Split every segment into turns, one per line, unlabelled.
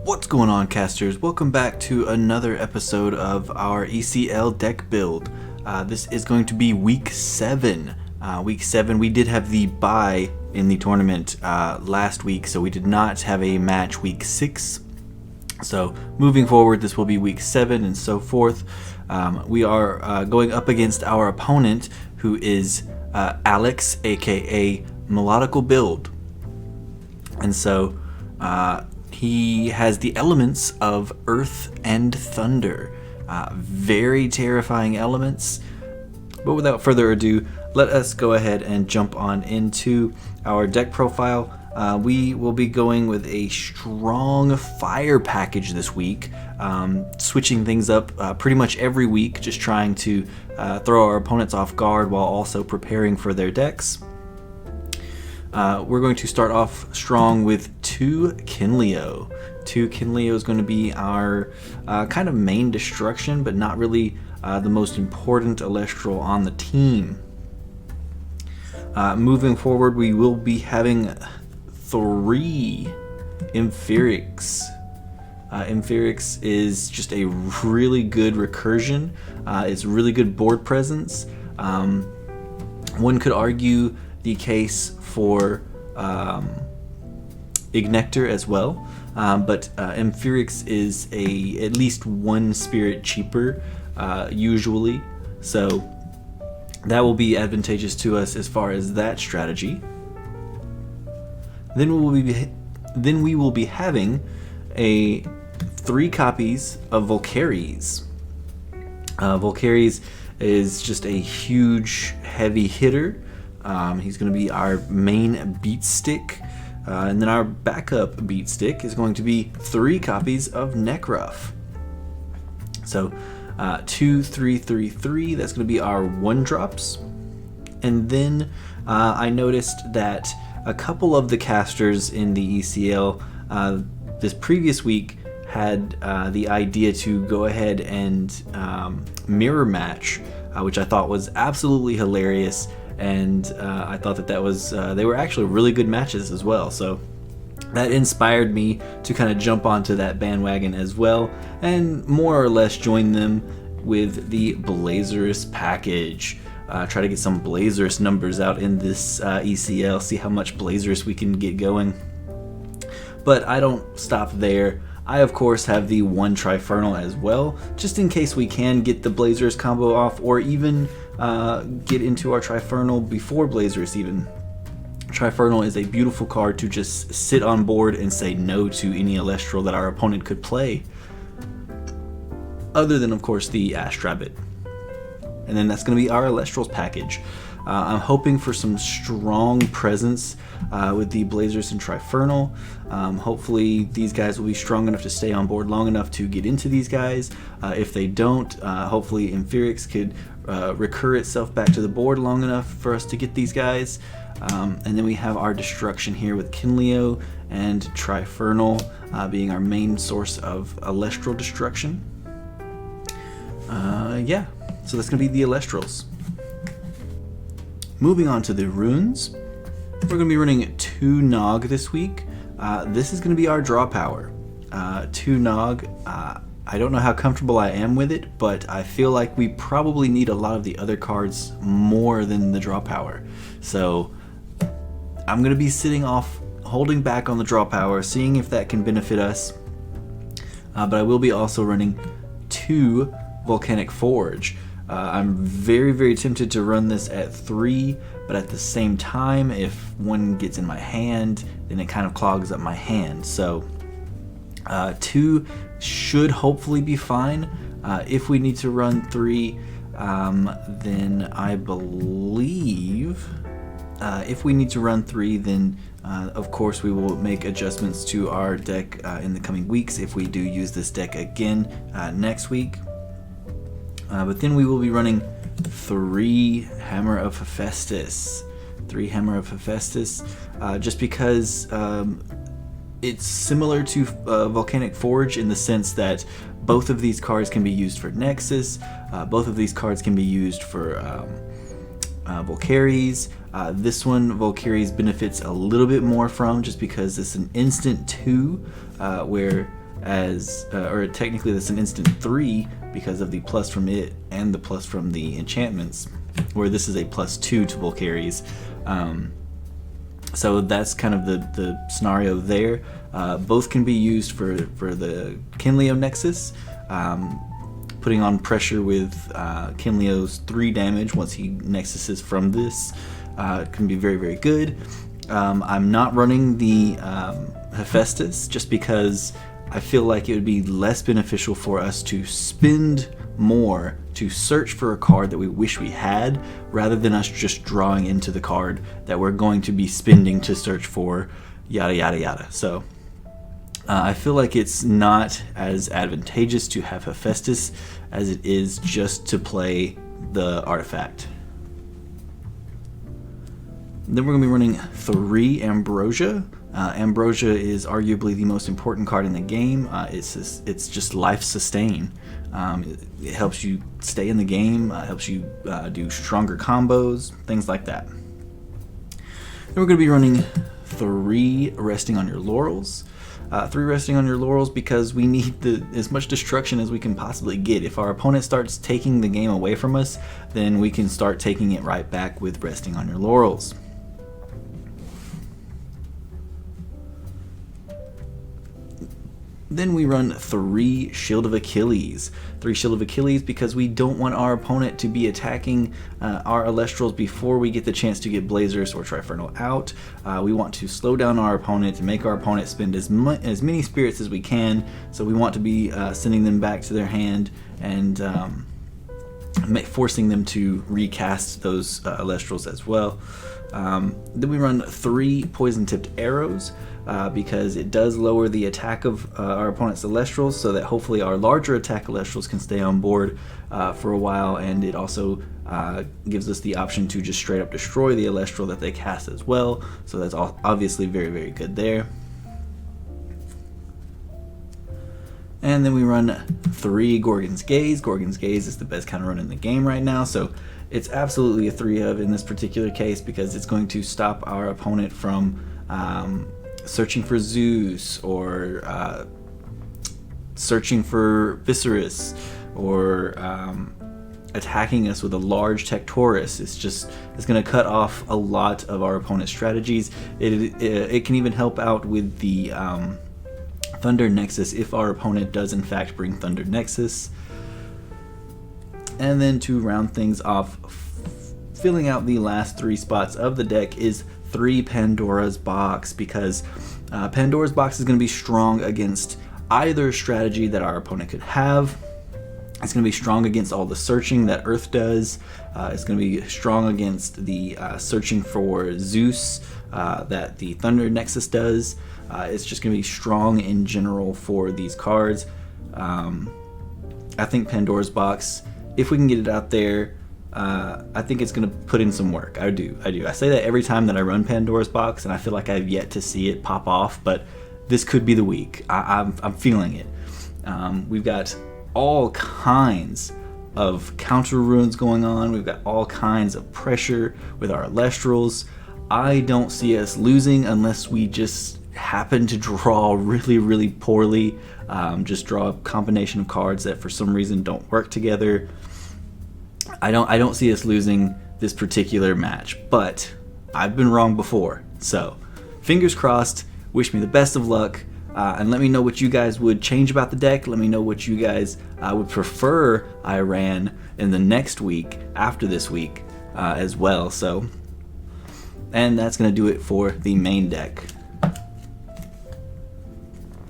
What's going on, casters? Welcome back to another episode of our ECL deck build. This is going to be week 7. Week 7, we did have the bye in the tournament last week, so we did not have a match week 6. So moving forward, this will be week 7 and so forth. We are going up against our opponent, who is Alex, aka Melodical Build. And so he has the elements of Earth and Thunder. Very terrifying elements. But without further ado, let us go ahead and jump on into our deck profile. We will be going with a strong fire package this week, switching things up pretty much every week, just trying to throw our opponents off guard while also preparing for their decks. We're going to start off strong with 2 Kinleo. 2 Kinleo is going to be our kind of main destruction, but not really the most important Elestral on the team. Moving forward, we will be having 3 Emphyrix. Emphyrix is just a really good recursion. It's really good board presence. One could argue the case for Ignector as well, but Emphyrix is at least 1 spirit cheaper usually, so that will be advantageous to us as far as that strategy. Then we will be having 3 copies of Volcaries. Volcaries is just a huge heavy hitter. He's going to be our main beat stick, and then our backup beat stick is going to be 3 copies of Necruff. So 2, 3, 3, 3, that's going to be our 1-drops. And then I noticed that a couple of the casters in the ECL this previous week had the idea to go ahead and mirror match, which I thought was absolutely hilarious. And I thought that was they were actually really good matches as well, so that inspired me to kind of jump onto that bandwagon as well, and more or less join them with the Blazerous package. Try to get some Blazerous numbers out in this ECL, see how much Blazerous we can get going. But I don't stop there. I of course have the 1 Trifernal as well, just in case we can get the Blazerous combo off, or even get into our Trifernal before Blazerous even. Trifernal is a beautiful card to just sit on board and say no to any Elestral that our opponent could play, other than of course the Astrabbit. And then that's going to be our Elestrals package. I'm hoping for some strong presence with the Blazers and Trifernal. Hopefully these guys will be strong enough to stay on board long enough to get into these guys. If they don't, hopefully Emphyrix could recur itself back to the board long enough for us to get these guys. And then we have our destruction here with Kinleo and Trifernal being our main source of Elestral destruction. Yeah, so that's going to be the Elestrals. Moving on to the runes, we're going to be running 2 Nog this week. This is going to be our draw power. 2 Nog, I don't know how comfortable I am with it, but I feel like we probably need a lot of the other cards more than the draw power. So I'm going to be sitting off, holding back on the draw power, seeing if that can benefit us. But I will be also running 2 Volcanic Forge. I'm very, very tempted to run this at 3, but at the same time, if 1 gets in my hand, then it kind of clogs up my hand. So 2 should hopefully be fine. If we need to run 3, then I believe if we need to run 3, then of course we will make adjustments to our deck in the coming weeks if we do use this deck again next week. But then we will be running 3 Hammer of Hephaestus. 3 Hammer of Hephaestus, just because it's similar to Volcanic Forge in the sense that both of these cards can be used for Nexus, both of these cards can be used for Volcaries. This one, Volcaries benefits a little bit more from, just because it's an instant 2, where as, or technically that's an instant 3 because of the plus from it and the plus from the enchantments, where this is a +2 to Volcaries. So that's kind of the scenario there. Both can be used for the Kinleo Nexus, putting on pressure with Kinleo's 3 damage once he nexuses from this. Can be very, very good. I'm not running the Hephaestus just because I feel like it would be less beneficial for us to spend more to search for a card that we wish we had, rather than us just drawing into the card that we're going to be spending to search for, yada yada yada. So I feel like it's not as advantageous to have Hephaestus as it is just to play the artifact. Then we're going to be running 3 Ambrosia. Ambrosia is arguably the most important card in the game. It's just life sustain. It helps you stay in the game, helps you do stronger combos, things like that. Then we're going to be running 3 Resting on Your Laurels. 3 Resting on Your Laurels because we need as much destruction as we can possibly get. If our opponent starts taking the game away from us, then we can start taking it right back with Resting on Your Laurels. Then we run 3 Shield of Achilles. 3 Shield of Achilles because we don't want our opponent to be attacking our Elestrals before we get the chance to get Blazers or Trifernal out. We want to slow down our opponent and make our opponent spend as many spirits as we can. So we want to be sending them back to their hand and forcing them to recast those Elestrals as well. Then we run 3 Poison Tipped Arrows. Because it does lower the attack of our opponent's Elestrals, so that hopefully our larger attack Elestrals can stay on board for a while, and it also gives us the option to just straight up destroy the Elestral that they cast as well, so that's obviously very, very good there. And then we run 3 Gorgon's Gaze. Gorgon's Gaze is the best kind of run in the game right now, so it's absolutely a 3 of in this particular case because it's going to stop our opponent from searching for Zeus or searching for Viserys or attacking us with a large Tectorus. It's going to cut off a lot of our opponent's strategies. It can even help out with the Thunder Nexus if our opponent does in fact bring Thunder Nexus. And then to round things off, filling out the last 3 spots of the deck is 3 Pandora's Box, because Pandora's Box is going to be strong against either strategy that our opponent could have. It's going to be strong against all the searching that Earth does. It's going to be strong against the searching for Zeus that the Thunder Nexus does. It's just going to be strong in general for these cards. I think Pandora's Box, if we can get it out there, I think it's going to put in some work. I do. I say that every time that I run Pandora's Box, and I feel like I've yet to see it pop off, but this could be the week. I'm feeling it. We've got all kinds of counter runes going on. We've got all kinds of pressure with our Elestrals. I don't see us losing unless we just happen to draw really, really poorly. Just draw a combination of cards that for some reason don't work together. I don't see us losing this particular match, but I've been wrong before. So, fingers crossed. Wish me the best of luck, and let me know what you guys would change about the deck. Let me know what you guys would prefer I ran in the next week after this week as well. So, and that's gonna do it for the main deck.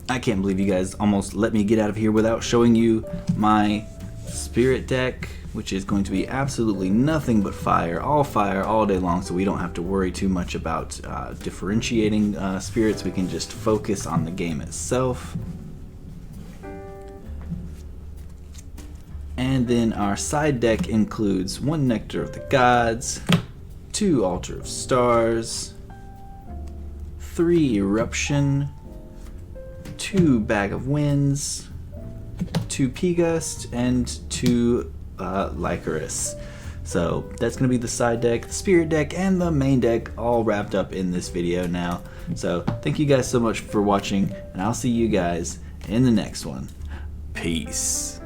I can't believe you guys almost let me get out of here without showing you my spirit deck, which is going to be absolutely nothing but fire all day long, so we don't have to worry too much about differentiating spirits. We can just focus on the game itself. And then our side deck includes 1 Nectar of the Gods, 2 Altar of Stars, 3 Eruption, 2 Bag of Winds, 2 P-Gust, and 2 Lycoris. So that's going to be the side deck, the spirit deck, and the main deck all wrapped up in this video now. So thank you guys so much for watching, and I'll see you guys in the next one. Peace.